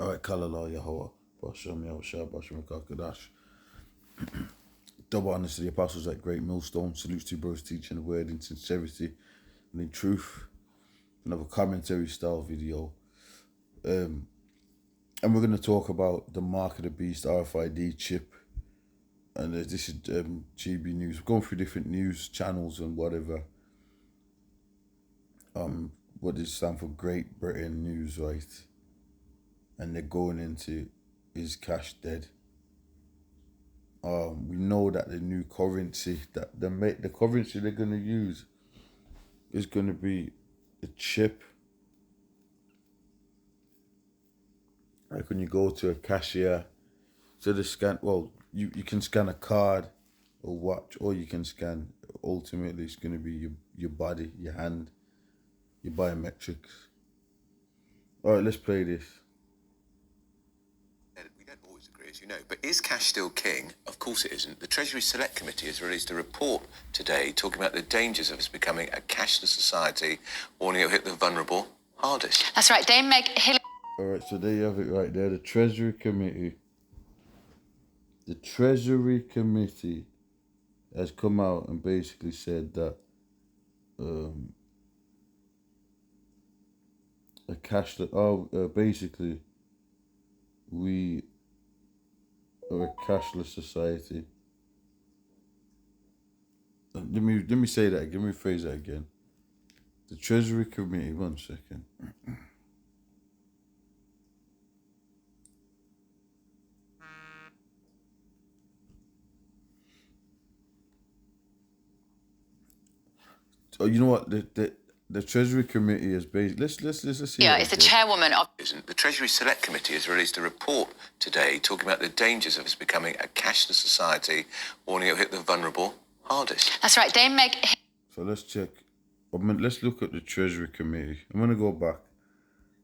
Alright, Kalala Yahweh, Bashem Yahushua, Bashem Kakadash. Double honors to the apostles at Great Millstone. Salutes to you, bros, teaching the word in sincerity and in truth. Another commentary style video. And we're going to talk about the Mark of the Beast RFID chip. And this is GB News. We're going through different news channels and whatever. What does it stand for? Great Britain News, right? And they're going into, is cash dead? We know that the new currency, that the currency they're going to use is going to be a chip. Like when you go to a cashier, so the scan, well, you can scan a card or watch, or you can scan, ultimately it's going to be your body, your hand, your biometrics. All right, let's play this. We don't always agree, as you know, but is cash still king? Of course it isn't. The Treasury Select Committee has released a report today talking about the dangers of us becoming a cashless society, warning it'll hit the vulnerable hardest. That's right, Dame Meg Hill. All right, so there you have it right there. The Treasury Committee. The Treasury Committee has come out and basically said that a cashless, basically, we are a cashless society. Let me say that again. Let me phrase that again. The Treasury Committee. 1 second. Oh, you know what? The Treasury Committee is based. Let's see. Yeah, it's the chairwoman of. The Treasury Select Committee has released a report today talking about the dangers of us becoming a cashless society, warning it'll hit the vulnerable hardest. That's right, Dame Meg. So let's check. Let's look at the Treasury Committee. I'm gonna go back.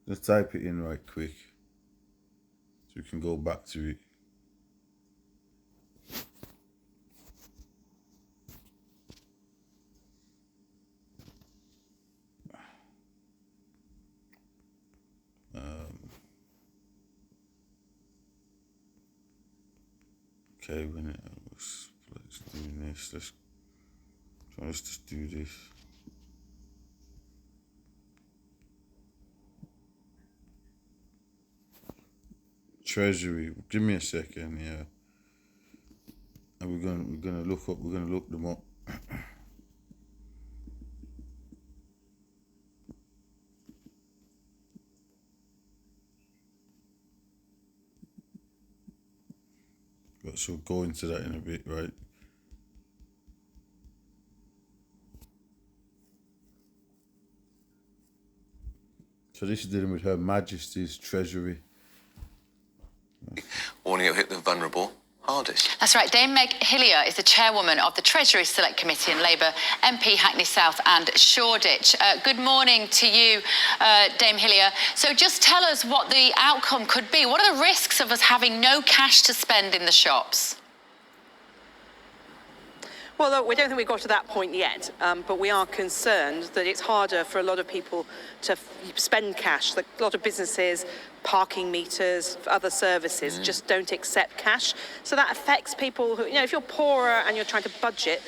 Let's type it in right quick, so we can go back to it. Okay, let's do this. Let's just do this. Treasury. Give me a second, yeah. And we're gonna look them up. So we'll go into that in a bit, right? So this is dealing with Her Majesty's Treasury. Warning it'll hit the vulnerable hardest. That's right, Dame Meg Hillier is the chairwoman of the Treasury Select Committee and Labour MP Hackney South and Shoreditch. Good morning to you, Dame Hillier. So just tell us what the outcome could be. What are the risks of us having no cash to spend in the shops? Well, look, we don't think we've got to that point yet, but we are concerned that it's harder for a lot of people to spend cash. Like a lot of businesses, parking meters, other services just don't accept cash. So that affects people who, if you're poorer and you're trying to budget,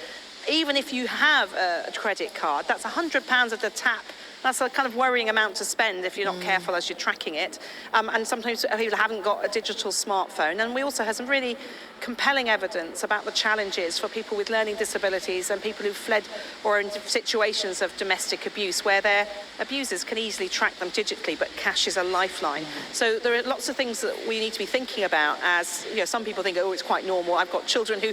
even if you have a credit card, that's £100 at the tap. That's a kind of worrying amount to spend if you're not careful as you're tracking it. And sometimes people haven't got a digital smartphone. And we also have some really compelling evidence about the challenges for people with learning disabilities and people who've fled or are in situations of domestic abuse where their abusers can easily track them digitally, but cash is a lifeline. So there are lots of things that we need to be thinking about as, some people think, oh, it's quite normal. I've got children who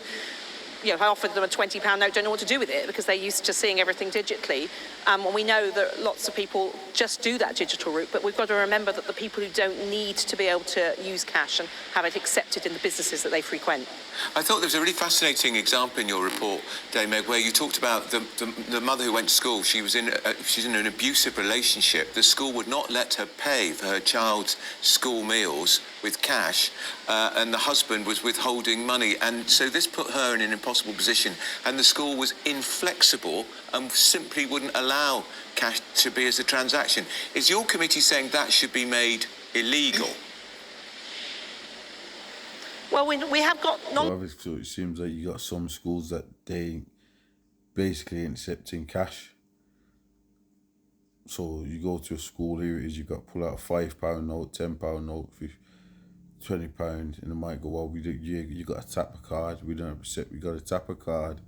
I offered them a £20 note, don't know what to do with it because they're used to seeing everything digitally. And we know that lots of people just do that digital route, but we've got to remember that the people who don't need to be able to use cash and have it accepted in the businesses that they frequent. I thought there was a really fascinating example in your report, Dame Meg, where you talked about the mother who went to school. She's in an abusive relationship. The school would not let her pay for her child's school meals with cash, and the husband was withholding money. And so this put her in an impossible position. And the school was inflexible and simply wouldn't allow cash to be as a transaction. Is your committee saying that should be made illegal? Well, we have got So it seems like you got some schools that they basically ain't accepting cash. So you go to a school, here it is, you got to pull out a £5 note, £10 note, £20, and it might go, well, you got to tap a card. We don't accept. We got to tap a card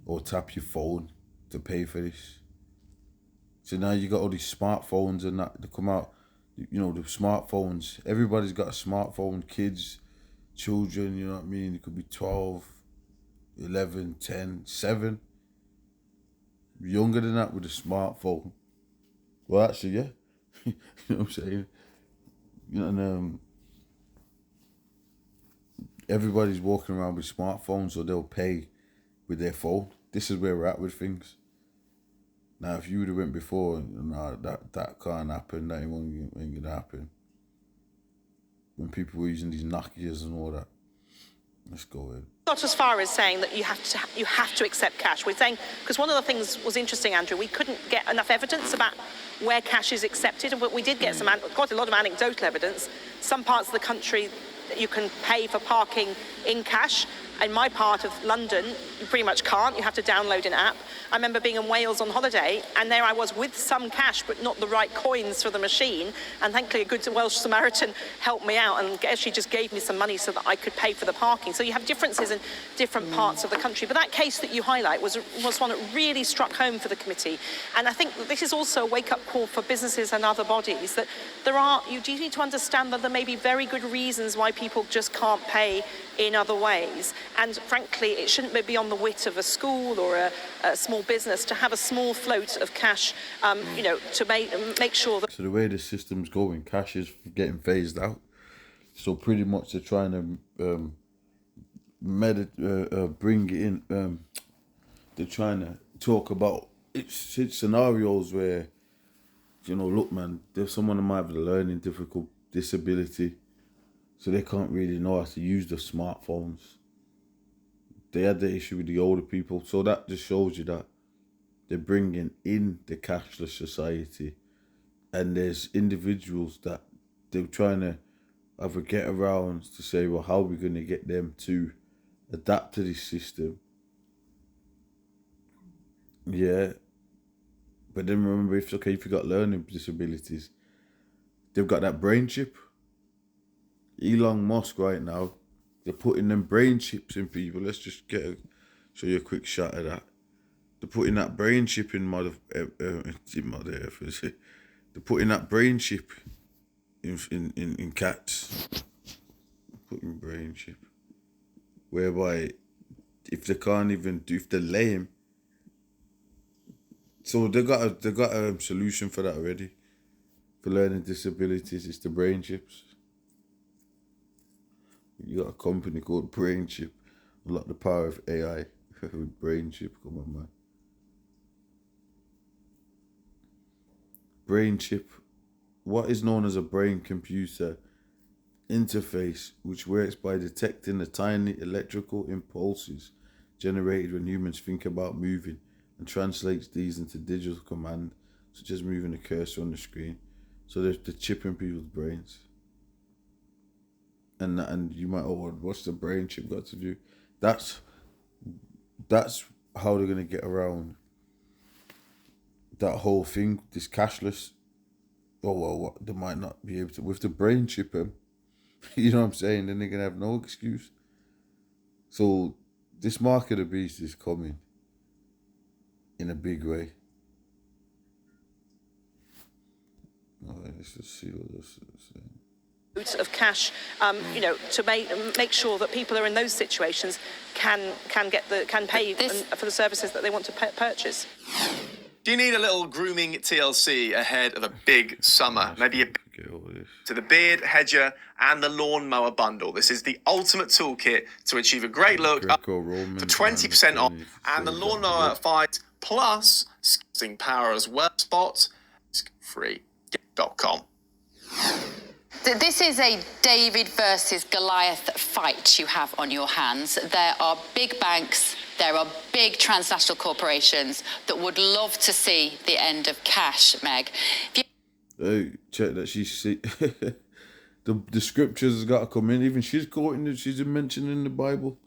or tap your phone to pay for this. So now you got all these smartphones and that they come out. You know, the smartphones. Everybody's got a smartphone. Kids, children. You know what I mean. It could be 12, 11, 10, 7. Younger than that with a smartphone. Well, actually, yeah. You know what I'm saying? You know, and everybody's walking around with smartphones, so they'll pay with their phone. This is where we're at with things. Now, if you would have went before, no, that can't happen. That ain't gonna happen. When people were using these Nokias and all that. Let's go in. Not as far as saying that you have to accept cash. We're saying, because one of the things was interesting, Andrew, we couldn't get enough evidence about where cash is accepted, but we did get quite a lot of anecdotal evidence. Some parts of the country you can pay for parking in cash. In my part of London, you pretty much can't. You have to download an app. I remember being in Wales on holiday, and there I was with some cash, but not the right coins for the machine. And thankfully, a good Welsh Samaritan helped me out and actually just gave me some money so that I could pay for the parking. So you have differences in different parts of the country. But that case that you highlight was one that really struck home for the committee. And I think that this is also a wake-up call for businesses and other bodies, that you do need to understand that there may be very good reasons why people just can't pay in other ways. And frankly, it shouldn't be beyond the wit of a school or a small business to have a small float of cash, to make sure that... So the way the system's going, cash is getting phased out. So pretty much they're trying to bring it in. They're trying to talk about it's scenarios where, look, man, there's someone that might have a learning disability, so they can't really know how to use the smartphones. They had the issue with the older people, so that just shows you that they're bringing in the cashless society, and there's individuals that they're trying to either get around to say, well, how are we going to get them to adapt to this system? Yeah, but then remember, if you got learning disabilities, they've got that brain chip. Elon Musk right now, they're putting them brain chips in people. Let's just show you a quick shot of that. They're putting that brain chip in Mother Earth. They're putting that brain chip in cats. Putting brain chip, whereby if they're lame, so they got a solution for that already. For learning disabilities, it's the brain chips. You got a company called Brain Chip. Unlock the power of AI with Brain Chip. Come on, man. Brain Chip. What is known as a brain-computer interface, which works by detecting the tiny electrical impulses generated when humans think about moving and translates these into digital command, such as moving the cursor on the screen. So they're chipping people's brains. And you might, what's the brain chip got to do? That's how they're gonna get around that whole thing. This cashless. They might not be able to with the brain chip. You know what I'm saying? Then they're gonna have no excuse. So this mark of the beast is coming in a big way. All right, let's just see what this is saying. Of cash, to make sure that people who are in those situations can pay for the services that they want to purchase. Do you need a little grooming TLC ahead of a big summer? Maybe to the beard, hedger, and the lawnmower bundle. This is the ultimate toolkit to achieve a great look for 20% off, and the lawnmower 5 plus sculpting power as well. Spot free.com. This is a David versus Goliath fight you have on your hands. There are big banks, there are big transnational corporations that would love to see the end of cash, Meg. Hey, check that The scriptures has got to come in. Even she's quoting it. She's mentioned in the Bible.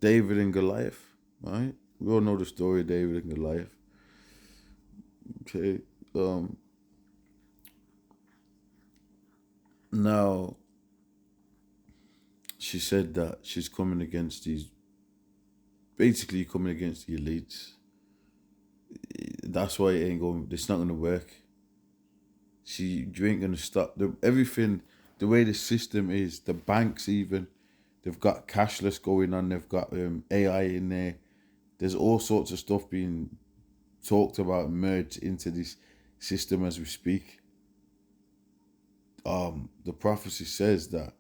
David and Goliath, right? We all know the story of David and Goliath. Okay. Now, she said that she's coming against basically coming against the elites. That's why it ain't going. It's not going to work. You ain't going to stop everything. The way the system is, the banks even, they've got cashless going on. They've got AI in there. There's all sorts of stuff being talked about, merged into this system as we speak. The prophecy says that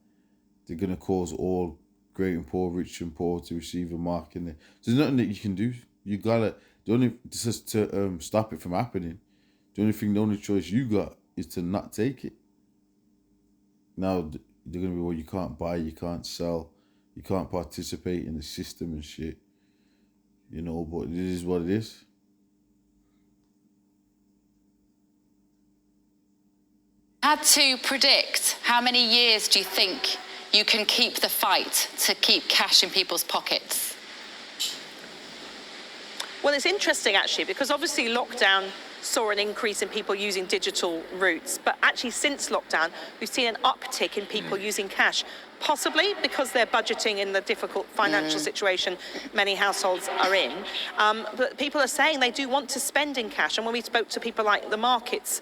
they're going to cause all great and poor, rich and poor to receive a mark in there. So there's nothing that you can do. You gotta, just to stop it from happening, the only choice you got is to not take it. Now, they're going to be, well, you can't buy, you can't sell, you can't participate in the system and shit. You know, but it is what it is. Had to predict how many years do you think you can keep the fight to keep cash in people's pockets? Well, it's interesting, actually, because obviously lockdown saw an increase in people using digital routes. But actually, since lockdown, we've seen an uptick in people using cash. Possibly because they're budgeting in the difficult financial situation many households are in. But people are saying they do want to spend in cash. And when we spoke to people like the markets,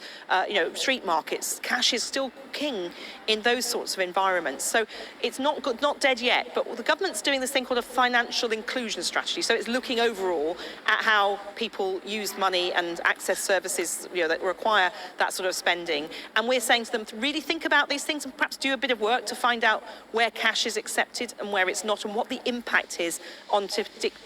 street markets, cash is still king in those sorts of environments. So it's not good, not dead yet. But the government's doing this thing called a financial inclusion strategy. So it's looking overall at how people use money and access services, that require that sort of spending. And we're saying to them to really think about these things and perhaps do a bit of work to find out where cash is accepted and where it's not, and what the impact is on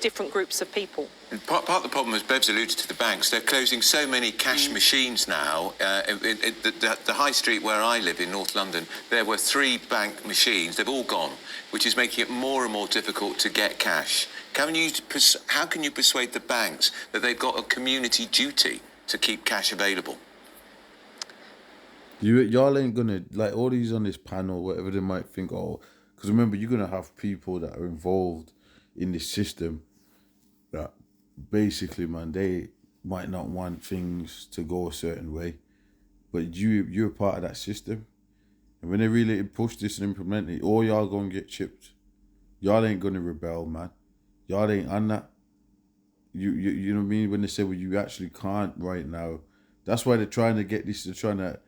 different groups of people. And part of the problem, as Bev's alluded to, the banks, they're closing so many cash machines now. The high street where I live in North London, there were 3 bank machines. They've all gone, which is making it more and more difficult to get cash. How can you persuade the banks that they've got a community duty to keep cash available? Y'all ain't gonna, like, all these on this panel, whatever they might think, because remember, you're gonna have people that are involved in this system that basically, man, they might not want things to go a certain way, but you're part of that system, and when they really push this and implement it, all y'all gonna get chipped. Y'all ain't gonna rebel, man. Y'all ain't on that. You know what I mean? When they say, well, you actually can't right now, that's why they're trying to get this. They're trying to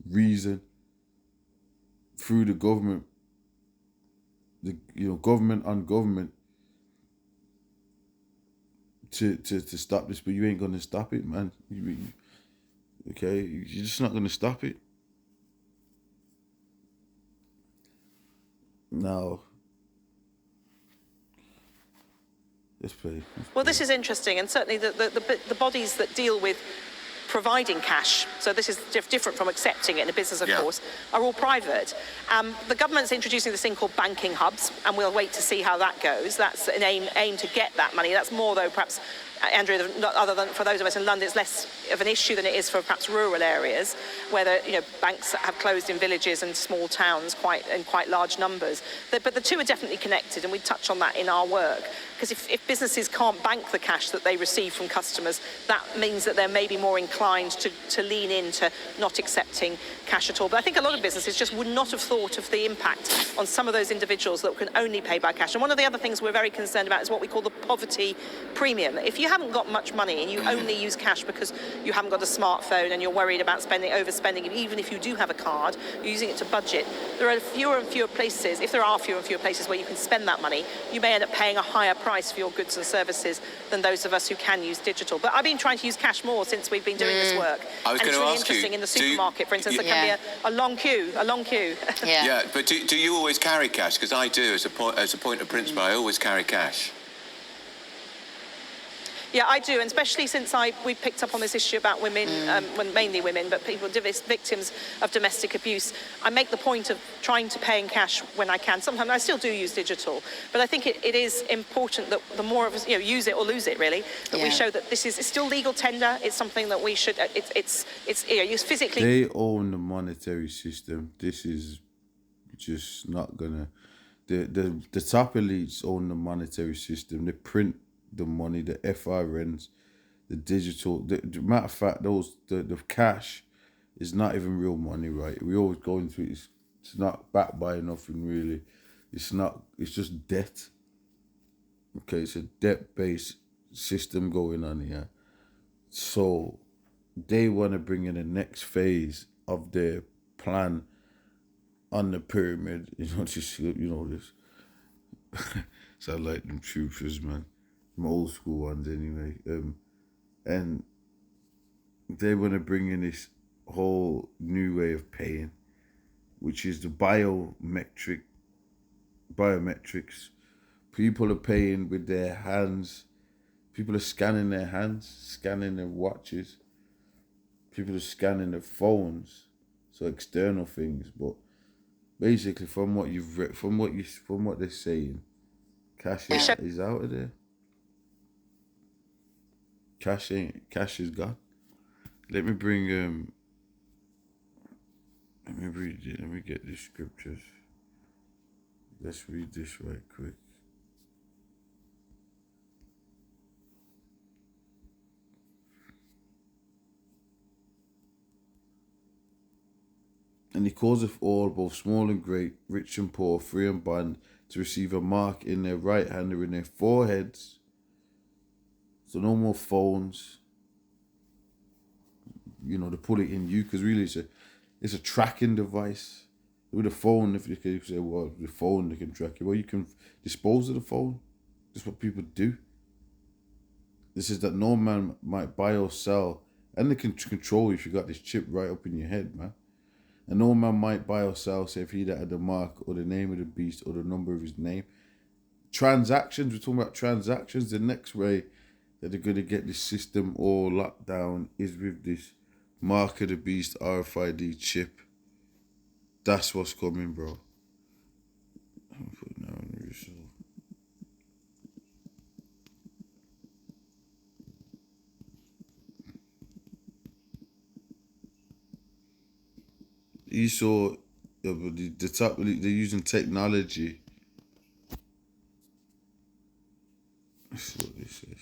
reason through the government, government on government to stop this, but you ain't gonna stop it, man. Okay, you're just not gonna stop it. Now, let's play. Well, this is interesting, and certainly the bodies that deal with providing cash, so this is different from accepting it in a business, of course, are all private. The government's introducing this thing called banking hubs, and we'll wait to see how that goes. That's an aim to get that money. That's more, though, perhaps, Andrew, other than for those of us in London, it's less of an issue than it is for perhaps rural areas where banks have closed in villages and small towns in quite large numbers. But the two are definitely connected, and we touch on that in our work. Because if businesses can't bank the cash that they receive from customers, that means that they're maybe more inclined to lean into not accepting cash at all. But I think a lot of businesses just would not have thought of the impact on some of those individuals that can only pay by cash. And one of the other things we're very concerned about is what we call the poverty premium. If you haven't got much money and you only use cash because you haven't got a smartphone and you're worried about overspending, even if you do have a card, you're using it to budget, there are fewer and fewer places. If there are fewer and fewer places where you can spend that money, you may end up paying a higher price for your goods and services than those of us who can use digital. But I've been trying to use cash more since we've been doing this work. I was and it's going to really ask interesting you, in the supermarket, for instance, there can be a long queue. Yeah. But do you always carry cash? Because I do, as a point of principle, I always carry cash. Yeah, I do, and especially since we picked up on this issue about women, well, mainly women, but people, victims of domestic abuse. I make the point of trying to pay in cash when I can. Sometimes I still do use digital, but I think it is important that the more of us, use it or lose it, really. That we show that this is still legal tender. It's something that we should. It's use physically. They own the monetary system. This is just not gonna. The top elites own the monetary system. They print the money, the FRNs, the digital. The matter of fact, the cash is not even real money, right? We always go into it. It's not backed by nothing really. It's not. It's just debt. Okay, it's a debt-based system going on here. So they want to bring in the next phase of their plan on the pyramid. This. So I like them troopers, man. Them old school ones, anyway. And they want to bring in this whole new way of paying, which is the biometrics. People are paying with their hands. People are scanning their hands, scanning their watches. People are scanning their phones, so external things. But basically, from what you've read, from what they're saying, cash is out of there. Cash is gone. Let me bring let me read it. Let me get the scriptures. Let's read this right quick. And he causeth all, both small and great, rich and poor, free and bond, to receive a mark in their right hand or in their foreheads. So no more phones. They put it in you, because really it's a tracking device. With a phone, if you can say, well, the phone, they can track you. Well, you can dispose of the phone. That's what people do. This is that no man might buy or sell, and they can control you if you got this chip right up in your head, man. And no man might buy or sell, save he that had the mark or the name of the beast or the number of his name. Transactions, we're talking about transactions. The next way that they're going to get this system all locked down is with this mark of the beast RFID chip. That's what's coming, bro. I'm putting that on the result. You saw the top, they're using technology. That's what this is.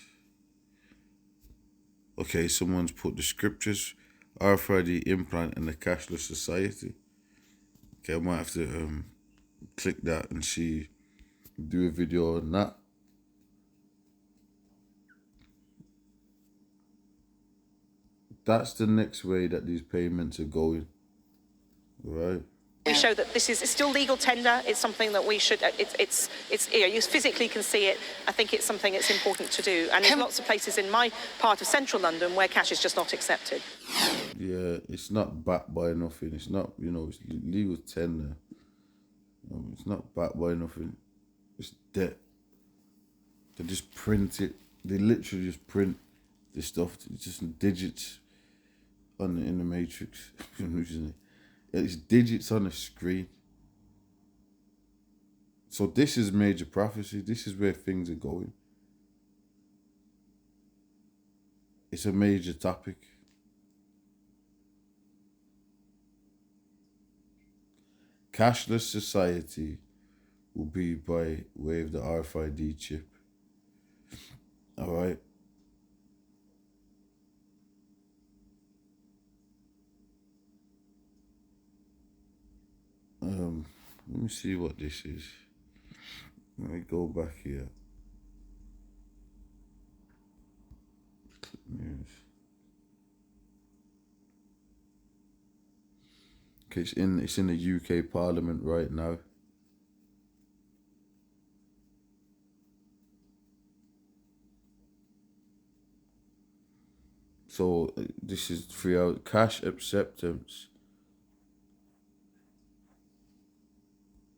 Okay, someone's put the scriptures, RFID implant, and the cashless society. Okay, I might have to click that and do a video on that. That's the next way that these payments are going. Right. We show that this is still legal tender. It's something that we should. You physically can see it. I think it's something that's important to do. And there's lots of places in my part of central London where cash is just not accepted. Yeah, it's not backed by nothing. It's not, it's legal tender. It's not backed by nothing. It's debt. They just print it. They literally just print this stuff. It's just digits in the matrix. It's digits on the screen. So this is major prophecy. This is where things are going. It's a major topic. Cashless society will be by way of the RFID chip. All right. Let me see what this is. Let me go back here. News. Okay, it's in the UK Parliament right now. So this is 3 hours. Cash acceptance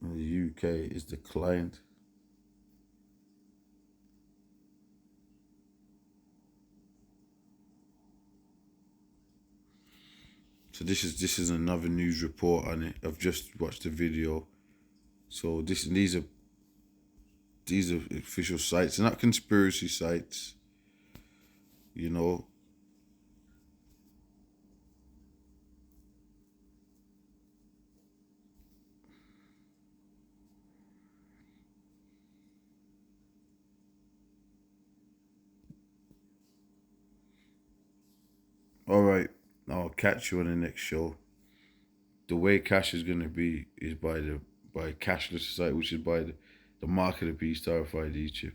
in the UK is declined. So this is another news report on it. I've just watched the video. So these are official sites. They're not conspiracy sites. You know. All right. I'll catch you on the next show. The way cash is going to be is by cashless society, which is by the mark of the beast, RFID chip.